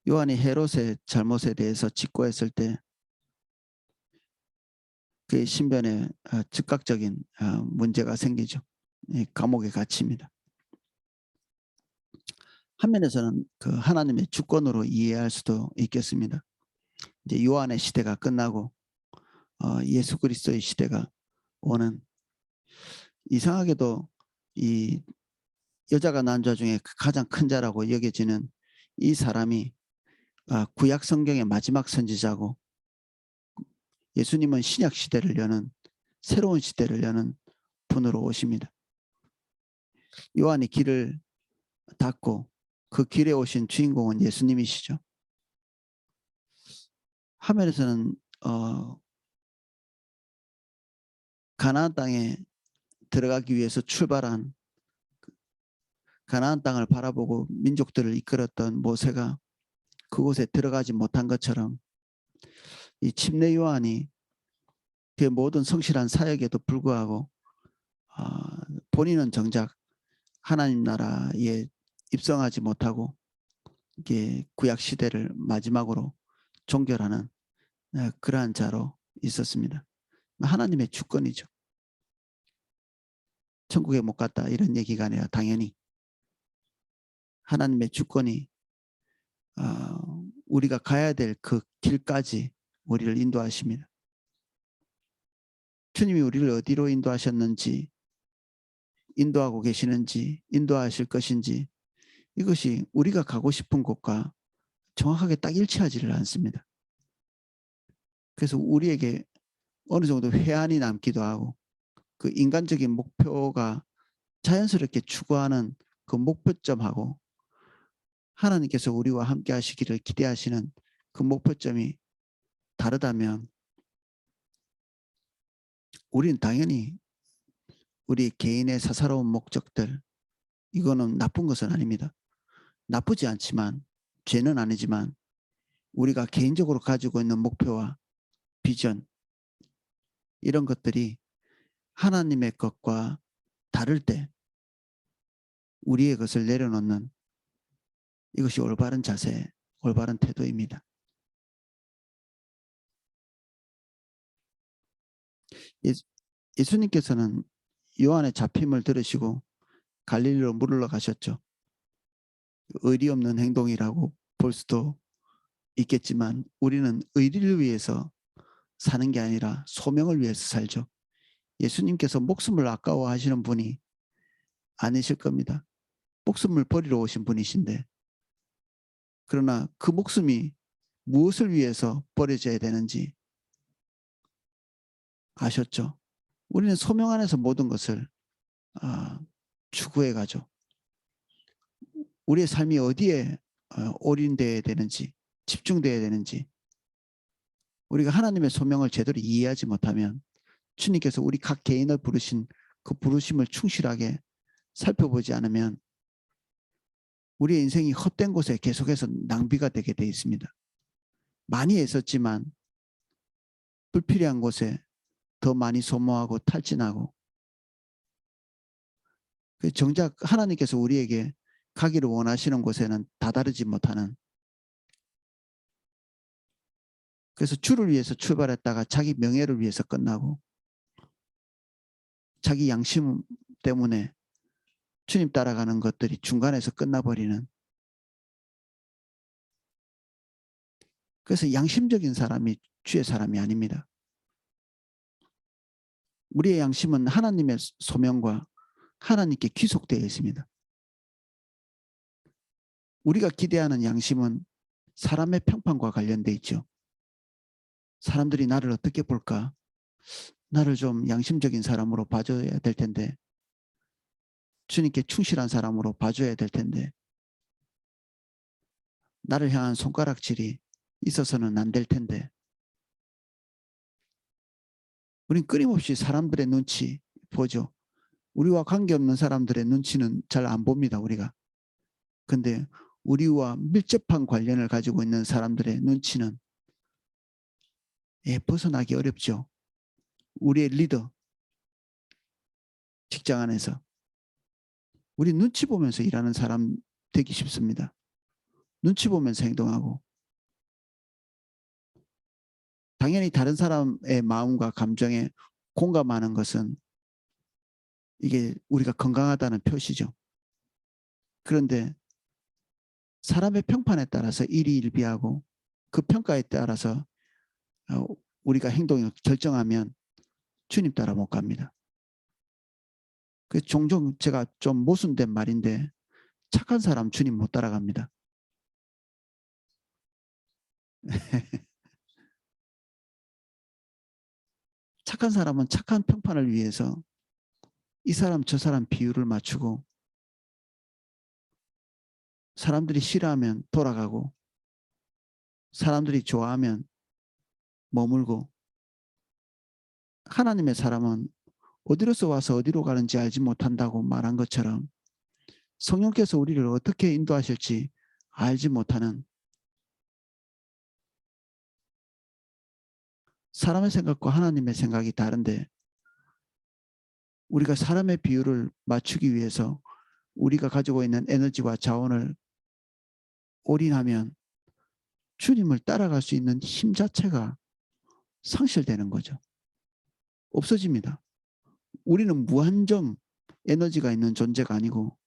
요한이 헤롯의 잘못에 대해서 직고했을 때 그의 신변에 즉각적인 문제가 생기죠. 감옥에 갇힙니다. 한 면에서는 그 하나님의 주권으로 이해할 수도 있겠습니다. 이제 요한의 시대가 끝나고 예수 그리스도의 시대가 오는, 이상하게도 이 여자가 난 자 중에 가장 큰 자라고 여겨지는 이 사람이 구약 성경의 마지막 선지자고, 예수님은 신약 시대를 여는, 새로운 시대를 여는 분으로 오십니다. 요한이 길을 닫고 그 길에 오신 주인공은 예수님이시죠. 화면에서는 가나안 땅에 들어가기 위해서 출발한, 가나안 땅을 바라보고 민족들을 이끌었던 모세가 그곳에 들어가지 못한 것처럼, 이 침례 요한이 그의 모든 성실한 사역에도 불구하고 본인은 정작 하나님 나라에 입성하지 못하고 이게 구약 시대를 마지막으로 종결하는 그러한 자로 있었습니다. 하나님의 주권이죠. 천국에 못 갔다 이런 얘기가 아니라 당연히 하나님의 주권이 우리가 가야 될 그 길까지 우리를 인도하십니다. 주님이 우리를 어디로 인도하셨는지, 인도하고 계시는지, 인도하실 것인지, 이것이 우리가 가고 싶은 곳과 정확하게 딱 일치하지를 않습니다. 그래서 우리에게 어느 정도 회한이 남기도 하고, 그 인간적인 목표가 자연스럽게 추구하는 그 목표점하고 하나님께서 우리와 함께 하시기를 기대하시는 그 목표점이 다르다면 우리는 당연히 우리 개인의 사사로운 목적들, 이거는 나쁜 것은 아닙니다. 나쁘지 않지만, 죄는 아니지만 우리가 개인적으로 가지고 있는 목표와 비전, 이런 것들이 하나님의 것과 다를 때 우리의 것을 내려놓는, 이것이 올바른 자세, 올바른 태도입니다. 예수님께서는 요한의 잡힘을 들으시고 갈릴리로 물으러 가셨죠. 의리 없는 행동이라고 볼 수도 있겠지만 우리는 의리를 위해서 사는 게 아니라 소명을 위해서 살죠. 예수님께서 목숨을 아까워하시는 분이 아니실 겁니다. 목숨을 버리러 오신 분이신데, 그러나 그 목숨이 무엇을 위해서 버려져야 되는지 아셨죠? 우리는 소명 안에서 모든 것을 추구해 가죠. 우리의 삶이 어디에 올인되어야 되는지, 집중되어야 되는지, 우리가 하나님의 소명을 제대로 이해하지 못하면 주님께서 우리 각 개인을 부르신 그 부르심을 충실하게 살펴보지 않으면 우리의 인생이 헛된 곳에 계속해서 낭비가 되게 되어 있습니다. 많이 애썼지만 불필요한 곳에 더 많이 소모하고 탈진하고, 정작 하나님께서 우리에게 가기를 원하시는 곳에는 다다르지 못하는, 그래서 주를 위해서 출발했다가 자기 명예를 위해서 끝나고 자기 양심 때문에 주님 따라가는 것들이 중간에서 끝나버리는, 그래서 양심적인 사람이 주의 사람이 아닙니다. 우리의 양심은 하나님의 소명과 하나님께 귀속되어 있습니다. 우리가 기대하는 양심은 사람의 평판과 관련되어 있죠. 사람들이 나를 어떻게 볼까? 나를 좀 양심적인 사람으로 봐줘야 될 텐데, 주님께 충실한 사람으로 봐줘야 될 텐데, 나를 향한 손가락질이 있어서는 안 될 텐데, 우린 끊임없이 사람들의 눈치 보죠. 우리와 관계없는 사람들의 눈치는 잘 안 봅니다, 우리가. 근데 우리와 밀접한 관련을 가지고 있는 사람들의 눈치는 벗어나기 어렵죠. 우리의 리더, 직장 안에서 우리 눈치 보면서 일하는 사람 되기 쉽습니다. 눈치 보면서 행동하고 당연히 다른 사람의 마음과 감정에 공감하는 것은 이게 우리가 건강하다는 표시죠. 그런데 사람의 평판에 따라서 일희일비하고 그 평가에 따라서 우리가 행동을 결정하면 주님 따라 못 갑니다. 그 종종 제가 좀 모순된 말인데 착한 사람 주님 못 따라갑니다. 착한 사람은 착한 평판을 위해서 이 사람 저 사람 비율을 맞추고 사람들이 싫어하면 돌아가고 사람들이 좋아하면 머물고 하나님의 사람은 어디로서 와서 어디로 가는지 알지 못한다고 말한 것처럼 성령께서 우리를 어떻게 인도하실지 알지 못하는 사람의 생각과 하나님의 생각이 다른데 우리가 사람의 비율을 맞추기 위해서 우리가 가지고 있는 에너지와 자원을 올인하면 주님을 따라갈 수 있는 힘 자체가 상실되는 거죠. 없어집니다. 우리는 무한정 에너지가 있는 존재가 아니고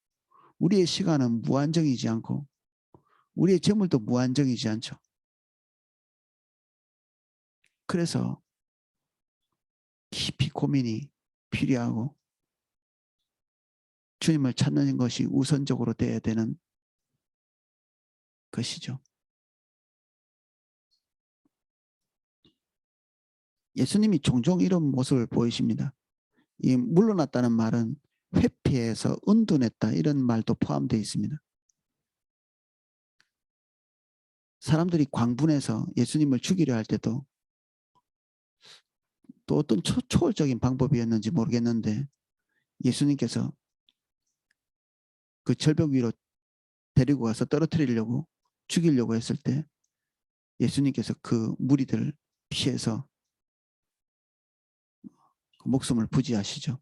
우리의 시간은 무한정이지 않고 우리의 재물도 무한정이지 않죠. 그래서 깊이 고민이 필요하고 주님을 찾는 것이 우선적으로 돼야 되는 것이죠. 예수님이 종종 이런 모습을 보이십니다. 이 물러났다는 말은 회피해서 은둔했다 이런 말도 포함되어 있습니다. 사람들이 광분해서 예수님을 죽이려 할 때도 또 어떤 초월적인 방법이었는지 모르겠는데 예수님께서 그 절벽 위로 데리고 가서 떨어뜨리려고 죽이려고 했을 때 예수님께서 그 무리들을 피해서 그 목숨을 부지하시죠.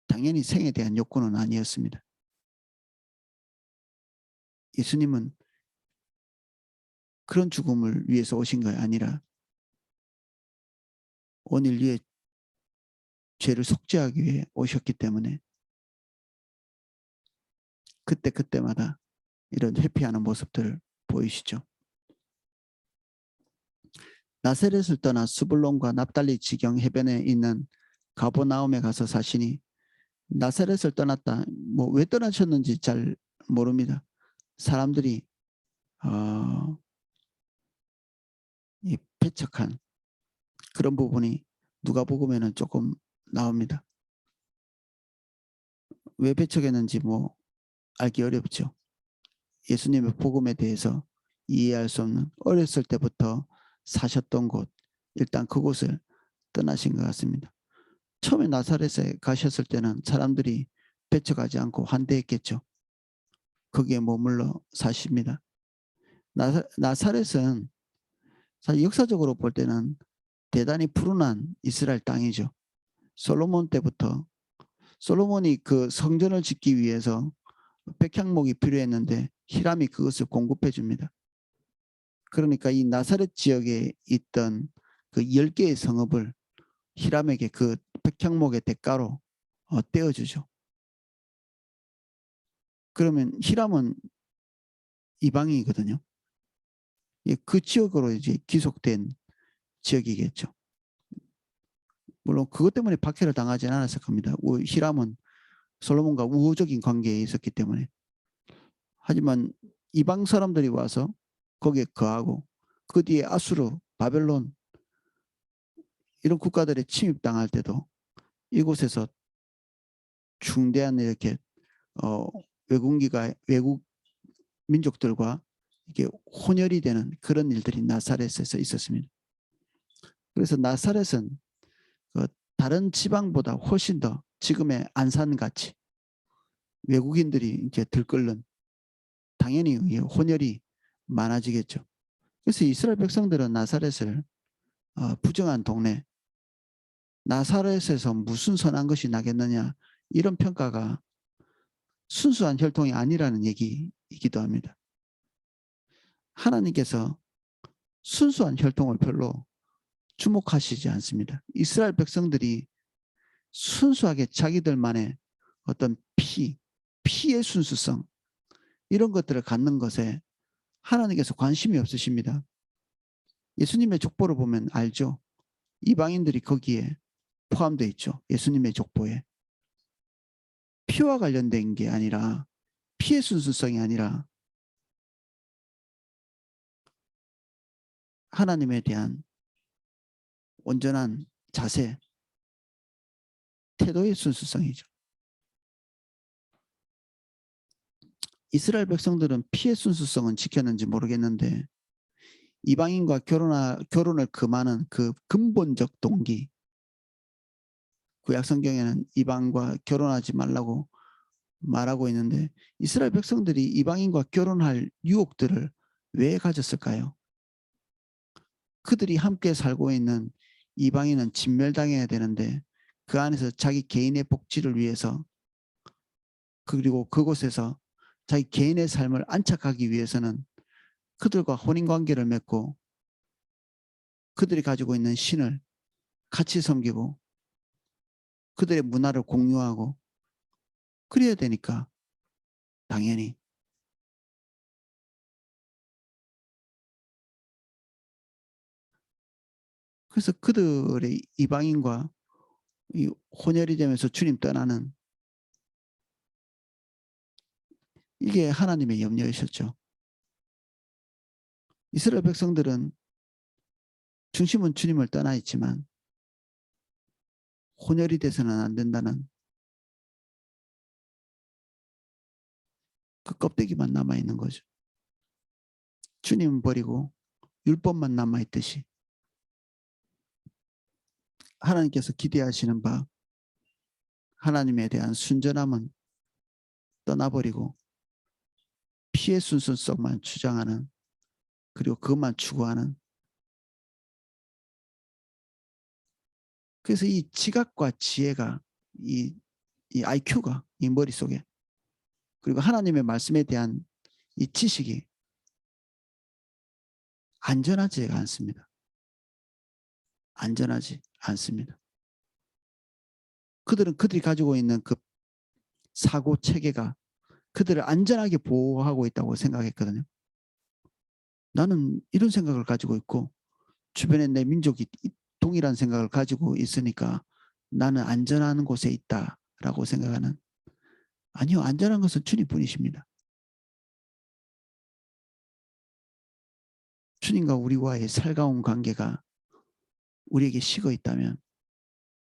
당연히 생에 대한 욕구는 아니었습니다. 예수님은 그런 죽음을 위해서 오신 게 아니라 온 인류의 죄를 속죄하기 위해 오셨기 때문에 그때마다 이런 회피하는 모습들을 보이시죠. 나사렛을 떠나 스불론과 납달리 지경 해변에 있는 가버나움에 가서 사시니 나사렛을 떠났다. 뭐 왜 떠나셨는지 잘 모릅니다. 사람들이 이 배척한 그런 부분이 누가복음에는 조금 나옵니다. 왜 배척했는지 뭐 알기 어렵죠. 예수님의 복음에 대해서 이해할 수 없는 어렸을 때부터 사셨던 곳 일단 그곳을 떠나신 것 같습니다. 처음에 나사렛에 가셨을 때는 사람들이 배척하지 않고 환대했겠죠. 거기에 머물러 사십니다. 나사렛은 사실 역사적으로 볼 때는 대단히 푸른한 이스라엘 땅이죠. 솔로몬 때부터 솔로몬이 그 성전을 짓기 위해서 백향목이 필요했는데 히람이 그것을 공급해 줍니다. 그러니까 이 나사렛 지역에 있던 그 10개의 성읍을 히람에게 그 백향목의 대가로 떼어주죠. 그러면 히람은 이방인이거든요. 그 지역으로 이제 귀속된 지역이겠죠. 물론 그것 때문에 박해를 당하지는 않았을 겁니다. 히람은 솔로몬과 우호적인 관계에 있었기 때문에. 하지만 이방 사람들이 와서 거기에 거하고 그 뒤에 아수르, 바벨론 이런 국가들에 침입당할 때도 이곳에서 중대한 이렇게 외국 민족들과 이게 혼혈이 되는 그런 일들이 나사렛에서 있었습니다. 그래서 나사렛은 다른 지방보다 훨씬 더 지금의 안산같이 외국인들이 이제 들끓는 당연히 혼혈이 많아지겠죠. 그래서 이스라엘 백성들은 나사렛을 부정한 동네, 나사렛에서 무슨 선한 것이 나겠느냐 이런 평가가 순수한 혈통이 아니라는 얘기이기도 합니다. 하나님께서 순수한 혈통을 별로 주목하시지 않습니다. 이스라엘 백성들이 순수하게 자기들만의 어떤 피의 순수성 이런 것들을 갖는 것에 하나님께서 관심이 없으십니다. 예수님의 족보를 보면 알죠. 이방인들이 거기에 포함되어 있죠. 예수님의 족보에. 피와 관련된 게 아니라 피의 순수성이 아니라 하나님에 대한 온전한 자세, 태도의 순수성이죠. 이스라엘 백성들은 피의 순수성은 지켰는지 모르겠는데 이방인과 결혼을 금하는 그 근본적 동기, 구약 성경에는 이방과 결혼하지 말라고 말하고 있는데 이스라엘 백성들이 이방인과 결혼할 유혹들을 왜 가졌을까요? 그들이 함께 살고 있는 이방인은 진멸당해야 되는데 그 안에서 자기 개인의 복지를 위해서 그리고 그곳에서 자기 개인의 삶을 안착하기 위해서는 그들과 혼인관계를 맺고 그들이 가지고 있는 신을 같이 섬기고 그들의 문화를 공유하고 그래야 되니까 당연히 그래서 그들의 이방인과 이 혼혈이 되면서 주님 떠나는 이게 하나님의 염려이셨죠. 이스라엘 백성들은 중심은 주님을 떠나 있지만 혼혈이 돼서는 안 된다는 그 껍데기만 남아 있는 거죠. 주님은 버리고 율법만 남아 있듯이 하나님께서 기대하시는 바 하나님에 대한 순전함은 떠나버리고 피의 순수성만 주장하는 그리고 그것만 추구하는 그래서 이 지각과 지혜가 이 IQ가 이 머릿속에 그리고 하나님의 말씀에 대한 이 지식이 안전하지가 않습니다. 안전하지 않습니다. 그들이 가지고 있는 그 사고 체계가 그들을 안전하게 보호하고 있다고 생각했거든요. 나는 이런 생각을 가지고 있고 주변에 내 민족이 동일한 생각을 가지고 있으니까 나는 안전한 곳에 있다라고 생각하는 아니요. 안전한 것은 주님뿐이십니다. 주님과 우리와의 살가운 관계가 우리에게 식어 있다면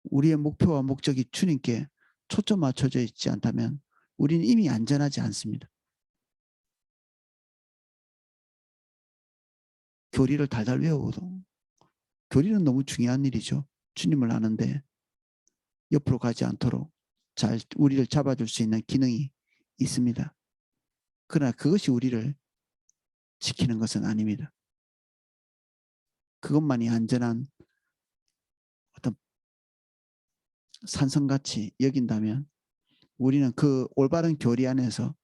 우리의 목표와 목적이 주님께 초점 맞춰져 있지 않다면 우리는 이미 안전하지 않습니다. 교리를 달달 외우고도 교리는 너무 중요한 일이죠. 주님을 아는데 옆으로 가지 않도록 잘 우리를 잡아줄 수 있는 기능이 있습니다. 그러나 그것이 우리를 지키는 것은 아닙니다. 그것만이 안전한 어떤 산성같이 여긴다면 우리는 그 올바른 교리 안에서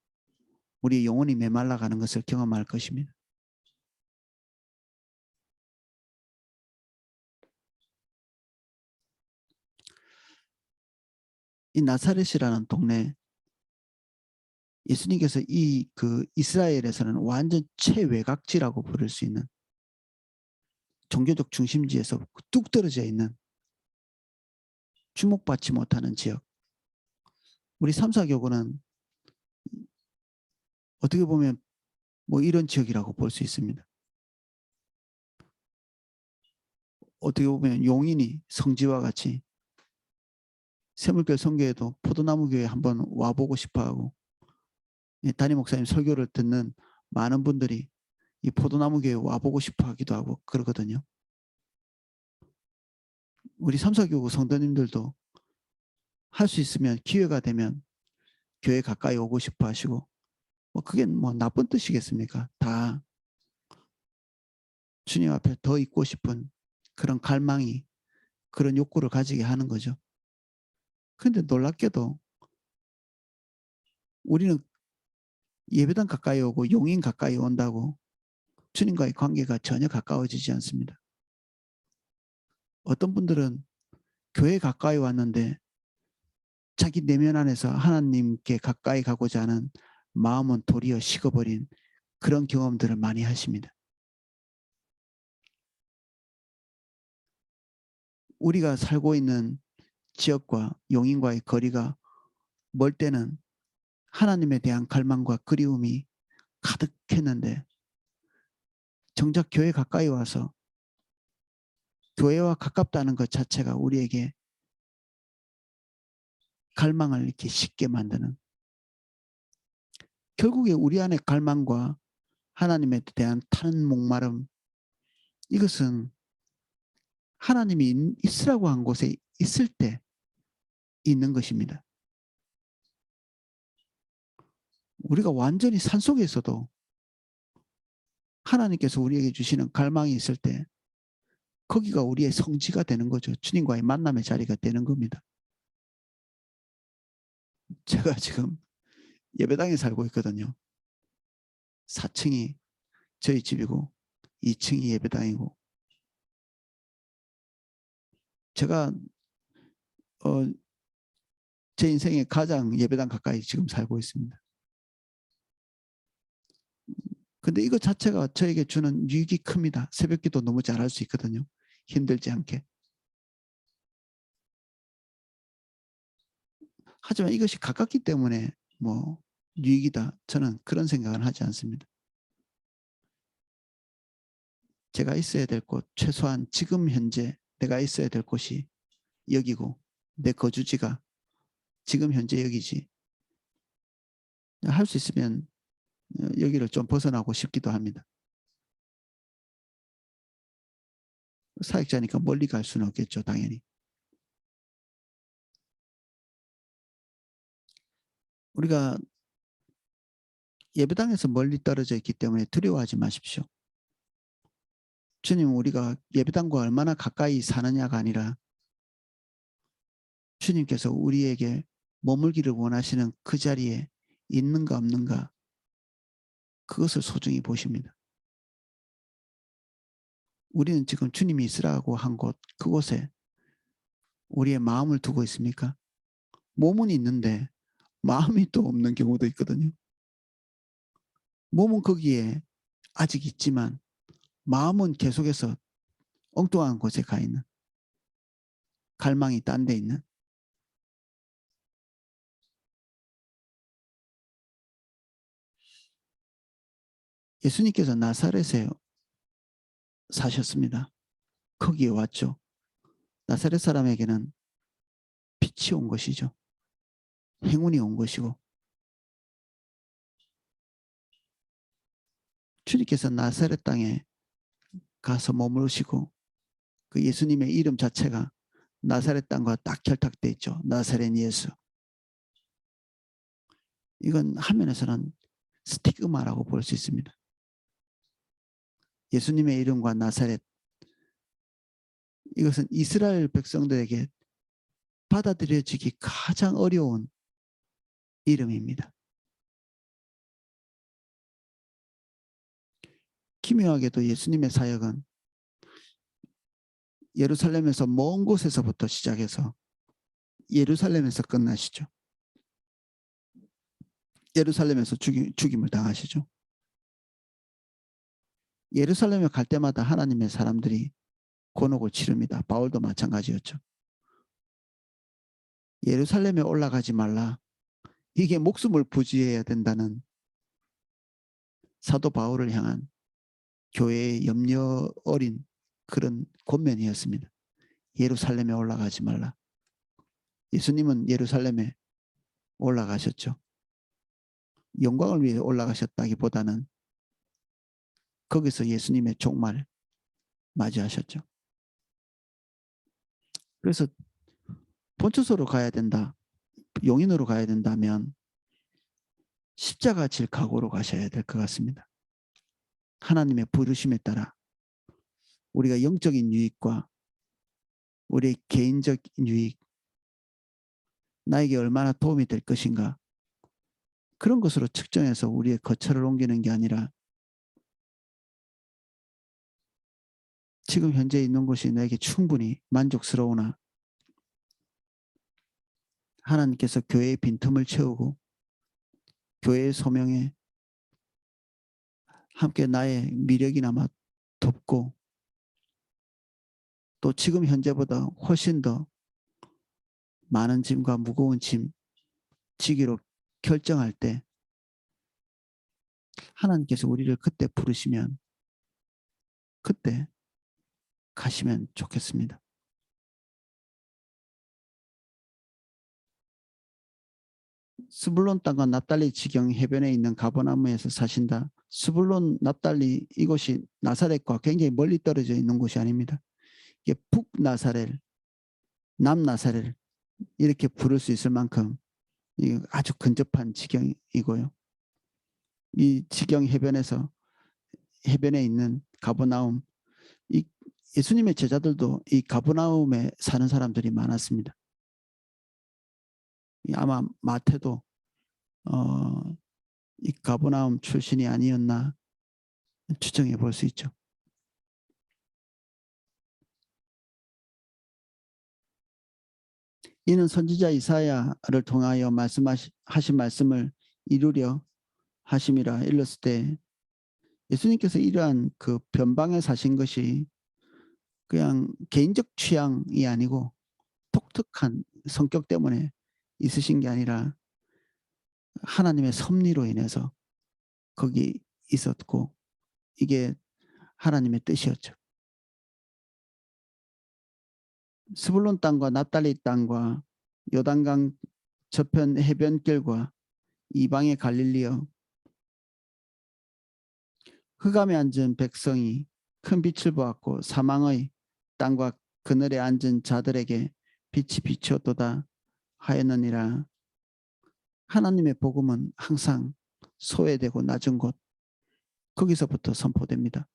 우리의 영혼이 메말라가는 것을 경험할 것입니다. 이 나사렛이라는 동네 예수님께서 이 그 이스라엘에서는 완전 최외곽지라고 부를 수 있는 종교적 중심지에서 뚝 떨어져 있는 주목받지 못하는 지역. 우리 삼사교구는 어떻게 보면 뭐 이런 지역이라고 볼 수 있습니다. 어떻게 보면 용인이 성지와 같이 샘물교회 선교에도 포도나무 교회 한번 와보고 싶어하고 담임 목사님 설교를 듣는 많은 분들이 이 포도나무 교회 와보고 싶어하기도 하고 그러거든요. 우리 삼사교구 성도님들도 할 수 있으면 기회가 되면 교회 가까이 오고 싶어 하시고 뭐 그게 뭐 나쁜 뜻이겠습니까? 다 주님 앞에 더 있고 싶은 그런 갈망이 그런 욕구를 가지게 하는 거죠. 그런데 놀랍게도 우리는 예배당 가까이 오고 용인 가까이 온다고 주님과의 관계가 전혀 가까워지지 않습니다. 어떤 분들은 교회 가까이 왔는데 자기 내면 안에서 하나님께 가까이 가고자 하는 마음은 도리어 식어버린 그런 경험들을 많이 하십니다. 우리가 살고 있는 지역과 용인과의 거리가 멀 때는 하나님에 대한 갈망과 그리움이 가득했는데 정작 교회 가까이 와서 교회와 가깝다는 것 자체가 우리에게 갈망을 이렇게 쉽게 만드는, 결국에 우리 안의 갈망과 하나님에 대한 타는 목마름, 이것은 하나님이 있으라고 한 곳에 있을 때 있는 것입니다. 우리가 완전히 산속에 있어도 하나님께서 우리에게 주시는 갈망이 있을 때 거기가 우리의 성지가 되는 거죠. 주님과의 만남의 자리가 되는 겁니다. 제가 지금 예배당에 살고 있거든요. 4층이 저희 집이고 2층이 예배당이고, 제가 제 인생에 가장 예배당 가까이 지금 살고 있습니다. 근데 이것 자체가 저에게 주는 유익이 큽니다. 새벽기도 너무 잘할 수 있거든요. 힘들지 않게. 하지만 이것이 가깝기 때문에 뭐 유익이다, 저는 그런 생각은 하지 않습니다. 제가 있어야 될 곳, 최소한 지금 현재 내가 있어야 될 곳이 여기고 내 거주지가 지금 현재 여기지. 할 수 있으면 여기를 좀 벗어나고 싶기도 합니다. 사역자니까 멀리 갈 수는 없겠죠, 당연히. 우리가 예배당에서 멀리 떨어져 있기 때문에 두려워하지 마십시오. 주님은 우리가 예배당과 얼마나 가까이 사느냐가 아니라 주님께서 우리에게 머물기를 원하시는 그 자리에 있는가 없는가, 그것을 소중히 보십니다. 우리는 지금 주님이 있으라고 한 곳, 그곳에 우리의 마음을 두고 있습니까? 몸은 있는데 마음이 또 없는 경우도 있거든요. 몸은 거기에 아직 있지만 마음은 계속해서 엉뚱한 곳에 가 있는, 갈망이 딴 데 있는. 예수님께서 나사렛에 사셨습니다. 거기에 왔죠. 나사렛 사람에게는 빛이 온 것이죠. 행운이 온 것이고, 주님께서 나사렛 땅에 가서 머무르시고 그 예수님의 이름 자체가 나사렛 땅과 딱 결탁돼 있죠. 나사렛 예수. 이건 한면에서는 스티그마라고 볼 수 있습니다. 예수님의 이름과 나사렛, 이것은 이스라엘 백성들에게 받아들여지기 가장 어려운 이름입니다. 기묘하게도 예수님의 사역은 예루살렘에서 먼 곳에서부터 시작해서 예루살렘에서 끝나시죠. 예루살렘에서 죽임을 당하시죠. 예루살렘에 갈 때마다 하나님의 사람들이 곤혹을 치릅니다. 바울도 마찬가지였죠. 예루살렘에 올라가지 말라. 이게 목숨을 부지해야 된다는 사도 바울을 향한 교회의 염려 어린 그런 권면이었습니다. 예루살렘에 올라가지 말라. 예수님은 예루살렘에 올라가셨죠. 영광을 위해 올라가셨다기보다는 거기서 예수님의 종말 맞이하셨죠. 그래서 본초소로 가야 된다, 용인으로 가야 된다면 십자가 질 각오로 가셔야 될 것 같습니다. 하나님의 부르심에 따라 우리가 영적인 유익과 우리의 개인적 유익, 나에게 얼마나 도움이 될 것인가, 그런 것으로 측정해서 우리의 거처를 옮기는 게 아니라 지금 현재 있는 곳이 내게 충분히 만족스러우나 하나님께서 교회의 빈틈을 채우고 교회의 소명에 함께 나의 미력이나마 돕고 또 지금 현재보다 훨씬 더 많은 짐과 무거운 짐 지기로 결정할 때 하나님께서 우리를 그때 부르시면 그때 가시면 좋겠습니다. 스불론 땅과 납달리 지경 해변에 있는 가버나움에서 사신다. 스불론 납달리 이곳이 나사렛과 굉장히 멀리 떨어져 있는 곳이 아닙니다. 이게 북나사렛, 남나사렛 이렇게 부를 수 있을 만큼 아주 근접한 지경이고요. 이 지경 해변에 있는 가버나움, 이 예수님의 제자들도 이 가버나움에 사는 사람들이 많았습니다. 아마 마태도 이 가버나움 출신이 아니었나 추정해 볼 수 있죠. 이는 선지자 이사야를 통하여 말씀하신 말씀을 이루려 하심이라 일렀을 때 예수님께서 이러한 그 변방에 사신 것이 그냥 개인적 취향이 아니고 독특한 성격 때문에 있으신 게 아니라 하나님의 섭리로 인해서 거기 있었고 이게 하나님의 뜻이었죠. 스불론 땅과 납달리 땅과 요단강 저편 해변길과 이방의 갈릴리여 흑암에 앉은 백성이 큰 빛을 보았고 사망의 땅과 그늘에 앉은 자들에게 빛이 비추었도다 하였느니라. 하나님의 복음은 항상 소외되고 낮은 곳 거기서부터 선포됩니다.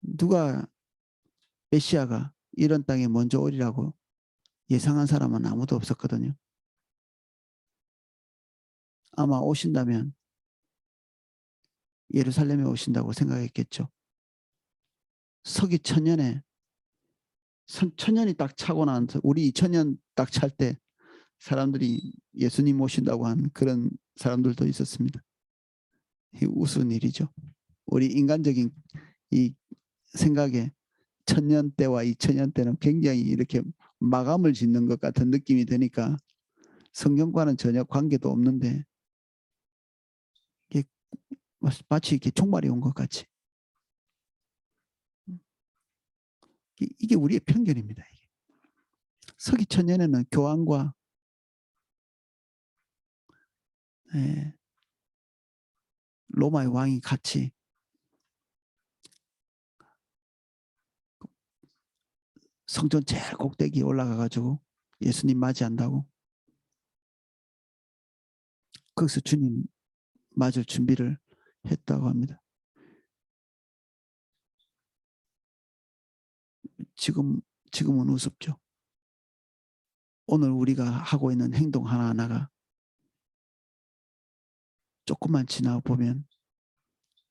누가 메시아가 이런 땅에 먼저 오리라고 예상한 사람은 아무도 없었거든요. 아마 오신다면 예루살렘에 오신다고 생각했겠죠. 서기 천년에 천년이 딱 차고 나서 우리 2000년 딱 찰 때 사람들이 예수님 오신다고 한 그런 사람들도 있었습니다. 우스운 일이죠. 우리 인간적인 이 생각에 1000년 때와 2000년 때는 굉장히 이렇게 마감을 짓는 것 같은 느낌이 드니까 성경과는 전혀 관계도 없는데 이게 마치 이렇게 종말이 온 것 같이 이게 우리의 편견입니다. 이게. 서기 천년에는 교황과 로마의 왕이 같이 성전 제일 꼭대기에 올라가 가지고 예수님 맞이한다고 거기서 주님 맞을 준비를 했다고 합니다. 지금은 우습죠. 오늘 우리가 하고 있는 행동 하나하나가 조금만 지나 보면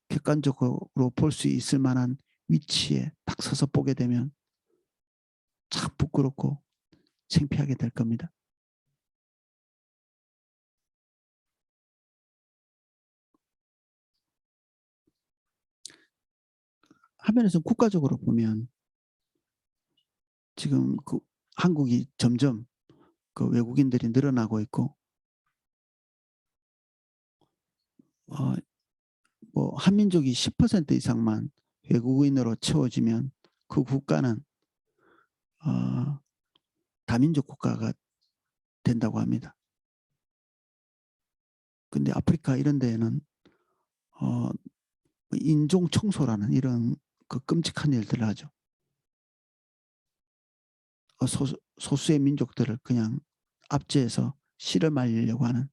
객관적으로 볼 수 있을 만한 위치에 딱 서서 보게 되면 참 부끄럽고 창피하게 될 겁니다. 한면에서 국가적으로 보면 지금 그 한국이 점점 그 외국인들이 늘어나고 있고 뭐 한민족이 10% 이상만 외국인으로 채워지면 그 국가는 다민족 국가가 된다고 합니다. 근데 아프리카 이런 데에는 인종 청소라는 이런 그 끔찍한 일들을 하죠. 소수의 민족들을 그냥 압제해서 씨를 말리려고 하는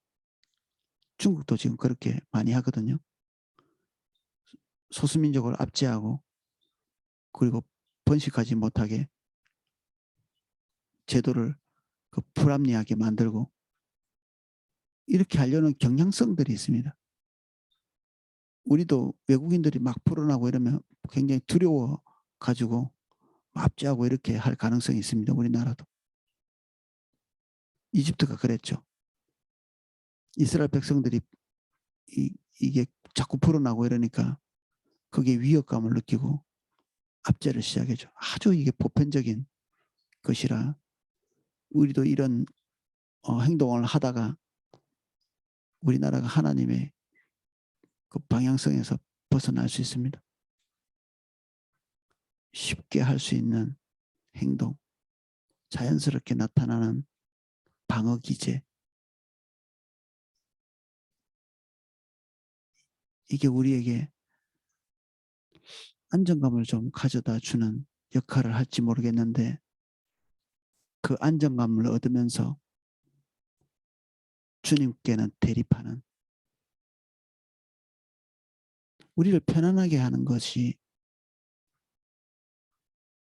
중국도 지금 그렇게 많이 하거든요. 소수민족을 압제하고 그리고 번식하지 못하게 제도를 그 불합리하게 만들고 이렇게 하려는 경향성들이 있습니다. 우리도 외국인들이 막 불어나고 이러면 굉장히 두려워 가지고 압제하고 이렇게 할 가능성이 있습니다. 우리나라도. 이집트가 그랬죠. 이스라엘 백성들이 이게 자꾸 불어나고 이러니까 거기에 위협감을 느끼고 압제를 시작했죠. 아주 이게 보편적인 것이라 우리도 이런 행동을 하다가 우리나라가 하나님의 그 방향성에서 벗어날 수 있습니다. 쉽게 할 수 있는 행동, 자연스럽게 나타나는 방어 기제, 이게 우리에게 안정감을 좀 가져다 주는 역할을 할지 모르겠는데 그 안정감을 얻으면서 주님께는 대립하는, 우리를 편안하게 하는 것이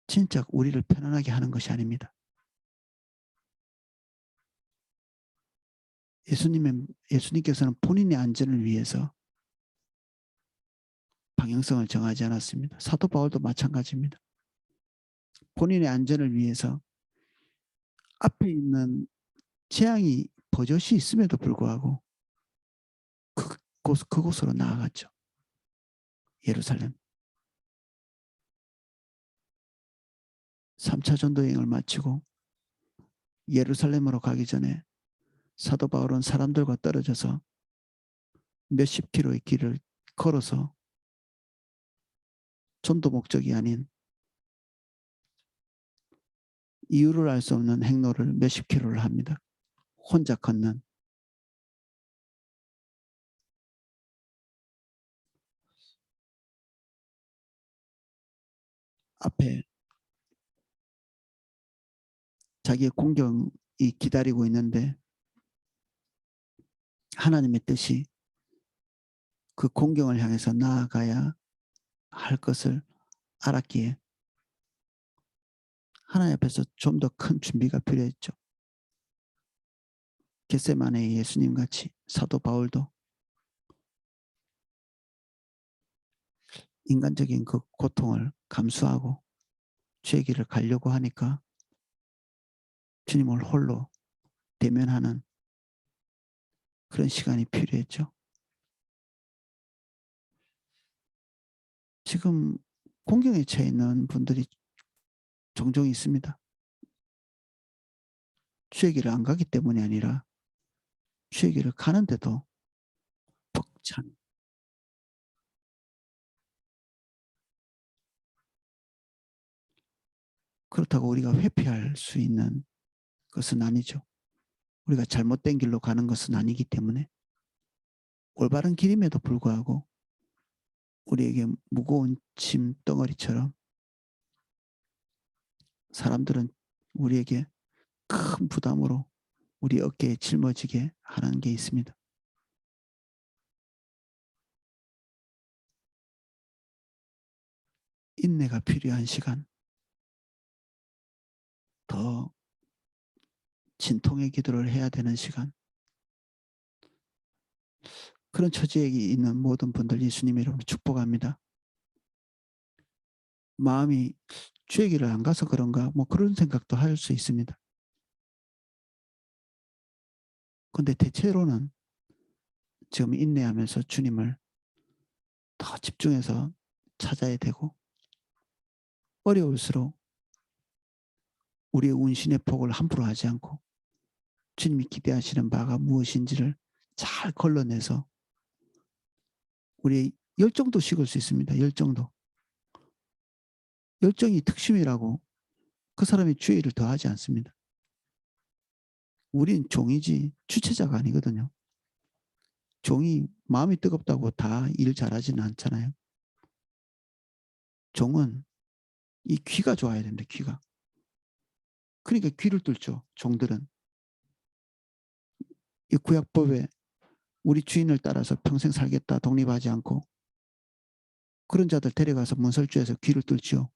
진짜 우리를 편안하게 하는 것이 아닙니다. 예수님께서는 본인의 안전을 위해서 방향성을 정하지 않았습니다. 사도 바울도 마찬가지입니다. 본인의 안전을 위해서 앞에 있는 재앙이 버젓이 있음에도 불구하고 그곳으로 나아갔죠. 예루살렘. 3차 전도여행을 마치고 예루살렘으로 가기 전에 사도 바울은 사람들과 떨어져서 몇십 킬로의 길을 걸어서 전도 목적이 아닌 이유를 알 수 없는 행로를 몇십 킬로를 합니다. 혼자 걷는. 앞에 자기의 공경이 기다리고 있는데 하나님의 뜻이 그 공경을 향해서 나아가야 할 것을 알았기에 하나님 앞에서 좀 더 큰 준비가 필요했죠. 겟세마네의 예수님 같이 사도 바울도 인간적인 그 고통을 감수하고 주의 길을 가려고 하니까 주님을 홀로 대면하는 그런 시간이 필요했죠. 지금 공경에 처해 있는 분들이 종종 있습니다. 주의 길을 안 가기 때문이 아니라 주의 길을 가는데도 벅찬, 그렇다고 우리가 회피할 수 있는 것은 아니죠. 우리가 잘못된 길로 가는 것은 아니기 때문에 올바른 길임에도 불구하고 우리에게 무거운 짐 덩어리처럼 사람들은 우리에게 큰 부담으로 우리 어깨에 짊어지게 하는 게 있습니다. 인내가 필요한 시간, 더 진통의 기도를 해야 되는 시간, 그런 처지에 있는 모든 분들 예수님의 이름으로 축복합니다. 마음이 주의 길을 안 가서 그런가 뭐 그런 생각도 할 수 있습니다. 그런데 대체로는 지금 인내하면서 주님을 더 집중해서 찾아야 되고 어려울수록 우리의 운신의 폭을 함부로 하지 않고 주님이 기대하시는 바가 무엇인지를 잘 걸러내서 우리의 열정도 식을 수 있습니다. 열정도. 열정이 특심이라고 그 사람이 주의 일을 더 하지 않습니다. 우린 종이지 주체자가 아니거든요. 종이 마음이 뜨겁다고 다 일 잘하지는 않잖아요. 종은 이 귀가 좋아야 됩니다. 귀가. 그러니까 귀를 뚫죠. 종들은. 이 구약법에 우리 주인을 따라서 평생 살겠다 독립하지 않고 그런 자들 데려가서 문설주에서 귀를 뚫죠.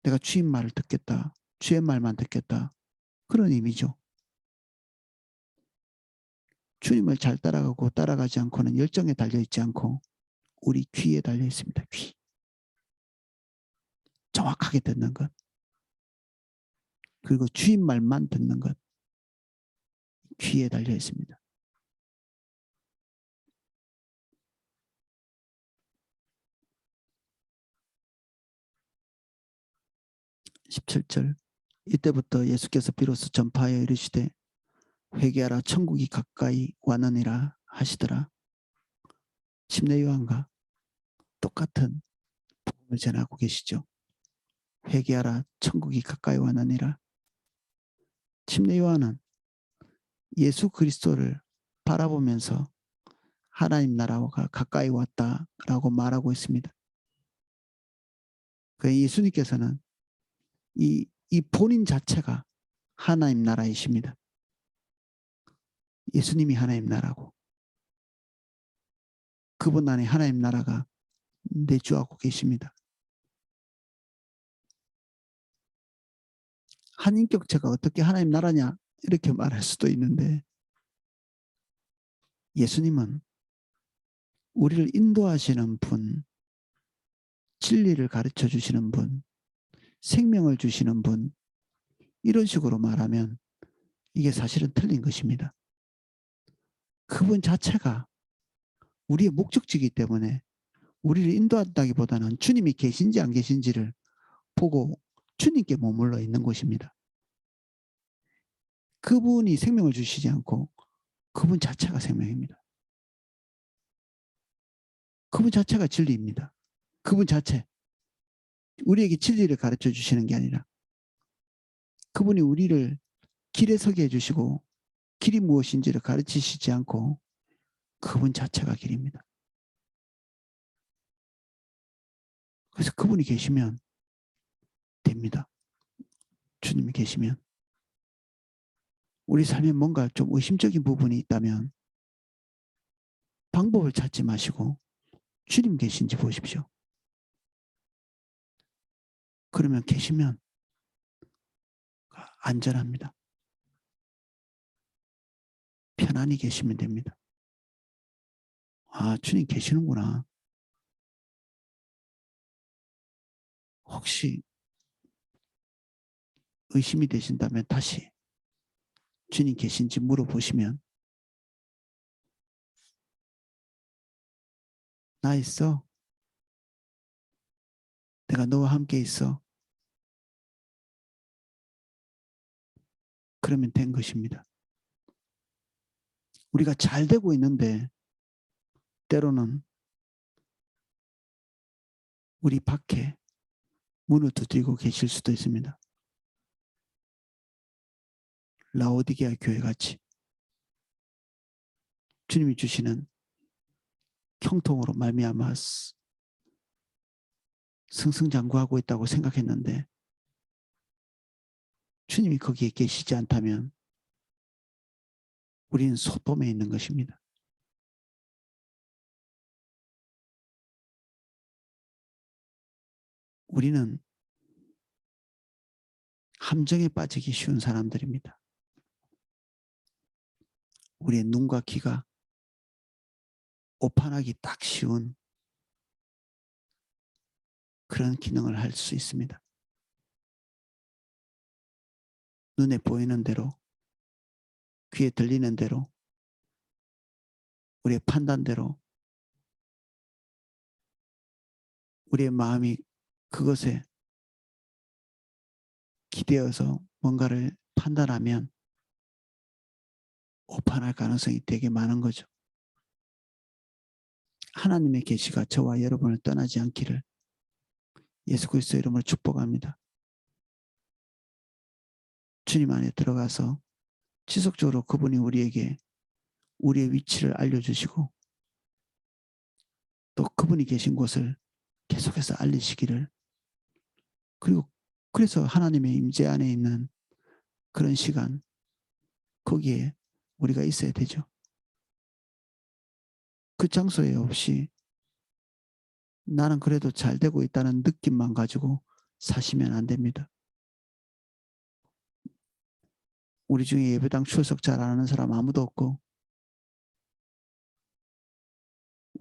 내가 주인 말을 듣겠다. 주의 말만 듣겠다. 그런 의미죠. 주님을 잘 따라가고 따라가지 않고는 열정에 달려있지 않고 우리 귀에 달려있습니다. 귀. 정확하게 듣는 것. 그리고 주인 말만 듣는 것. 귀에 달려있습니다. 17절 이때부터 예수께서 비로소 전파하여 이르시되 회개하라 천국이 가까이 왔느니라 하시더라. 침례 요한과 똑같은 복음을 전하고 계시죠. 회개하라 천국이 가까이 왔느니라. 침례 요한은 예수 그리스도를 바라보면서 하나님 나라가 가까이 왔다라고 말하고 있습니다. 예수님께서는 이 본인 자체가 하나님 나라이십니다. 예수님이 하나님 나라고 그분 안에 하나님 나라가 내주하고 계십니다. 한 인격체가 어떻게 하나님 나라냐 이렇게 말할 수도 있는데 예수님은 우리를 인도하시는 분, 진리를 가르쳐 주시는 분, 생명을 주시는 분 이런 식으로 말하면 이게 사실은 틀린 것입니다. 그분 자체가 우리의 목적지이기 때문에 우리를 인도한다기보다는 주님이 계신지 안 계신지를 보고 주님께 머물러 있는 곳입니다. 그분이 생명을 주시지 않고 그분 자체가 생명입니다. 그분 자체가 진리입니다. 그분 자체. 우리에게 진리를 가르쳐 주시는 게 아니라 그분이 우리를 길에 서게 해주시고 길이 무엇인지를 가르치시지 않고 그분 자체가 길입니다. 그래서 그분이 계시면 됩니다. 주님이 계시면. 우리 삶에 뭔가 좀 의심적인 부분이 있다면 방법을 찾지 마시고 주님 계신지 보십시오. 그러면 계시면 안전합니다. 편안히 계시면 됩니다. 아, 주님 계시는구나. 혹시 의심이 되신다면 다시 주님 계신지 물어보시면 나 있어. 내가 너와 함께 있어. 그러면 된 것입니다. 우리가 잘 되고 있는데 때로는 우리 밖에 문을 두드리고 계실 수도 있습니다. 라오디게아 교회같이 주님이 주시는 형통으로 말미암아 승승장구하고 있다고 생각했는데 주님이 거기에 계시지 않다면 우리는 소돔에 있는 것입니다. 우리는 함정에 빠지기 쉬운 사람들입니다. 우리의 눈과 귀가 오판하기 딱 쉬운 그런 기능을 할 수 있습니다. 눈에 보이는 대로, 귀에 들리는 대로, 우리의 판단대로, 우리의 마음이 그것에 기대어서 뭔가를 판단하면 오판할 가능성이 되게 많은 거죠. 하나님의 계시가 저와 여러분을 떠나지 않기를 예수 그리스도의 이름으로 축복합니다. 주님 안에 들어가서 지속적으로 그분이 우리에게 우리의 위치를 알려주시고 또 그분이 계신 곳을 계속해서 알리시기를 그리고 그래서 하나님의 임재 안에 있는 그런 시간 거기에 우리가 있어야 되죠. 그 장소에 없이 나는 그래도 잘 되고 있다는 느낌만 가지고 사시면 안 됩니다. 우리 중에 예배당 출석 잘 안 하는 사람 아무도 없고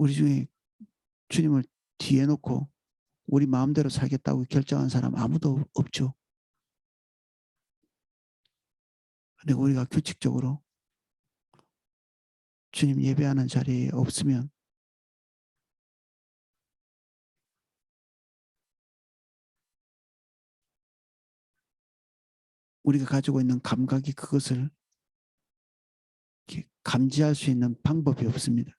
우리 중에 주님을 뒤에 놓고 우리 마음대로 살겠다고 결정한 사람 아무도 없죠. 근데 우리가 규칙적으로 주님 예배하는 자리에 없으면 우리가 가지고 있는 감각이 그것을 감지할 수 있는 방법이 없습니다.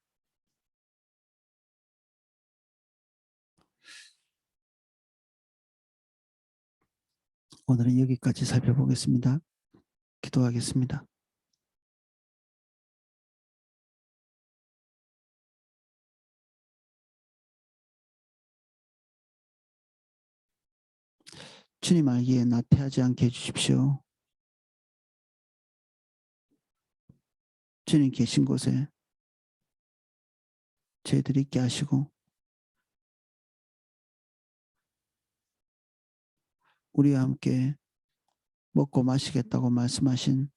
오늘은 여기까지 살펴보겠습니다. 기도하겠습니다. 주님 알기에 나태하지 않게 해주십시오. 주님 계신 곳에 저희들이 있게 하시고 우리와 함께 먹고 마시겠다고 말씀하신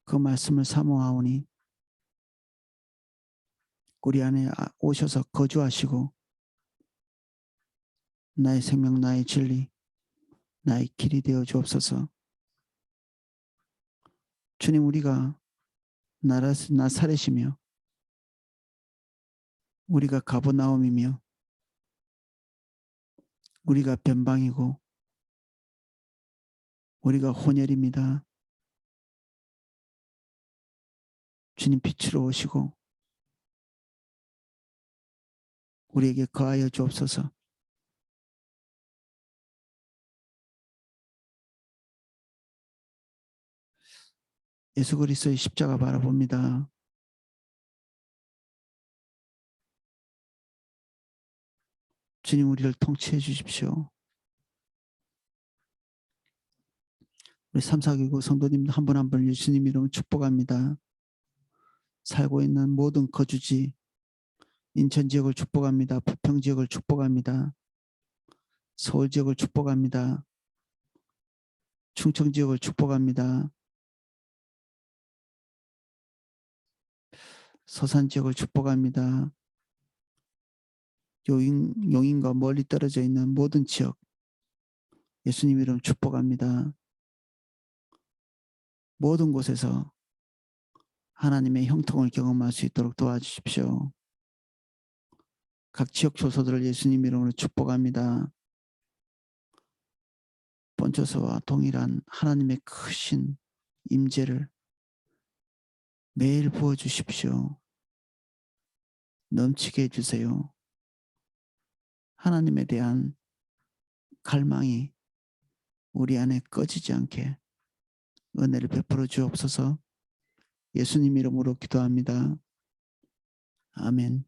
그 말씀을 사모하오니 우리 안에 오셔서 거주하시고 나의 생명, 나의 진리, 나의 길이 되어 주옵소서. 주님, 우리가 나사렛이며 우리가 가버나움이며 우리가 변방이고 우리가 혼혈입니다. 주님 빛으로 오시고 우리에게 거하여 주옵소서. 예수 그리스도의 십자가 바라봅니다. 주님, 우리를 통치해 주십시오. 우리 3, 4교구 성도님들 한 분 한 분 예수님 이름으로 축복합니다. 살고 있는 모든 거주지 인천 지역을 축복합니다. 부평 지역을 축복합니다. 서울 지역을 축복합니다. 충청 지역을 축복합니다. 서산 지역을 축복합니다. 용인과 멀리 떨어져 있는 모든 지역 예수님 이름 축복합니다. 모든 곳에서 하나님의 형통을 경험할 수 있도록 도와주십시오. 각 지역 교소들을 예수님 이름으로 축복합니다. 본초서와 동일한 하나님의 크신 임재를 매일 부어주십시오. 넘치게 해주세요. 하나님에 대한 갈망이 우리 안에 꺼지지 않게 은혜를 베풀어 주옵소서. 예수님 이름으로 기도합니다. 아멘.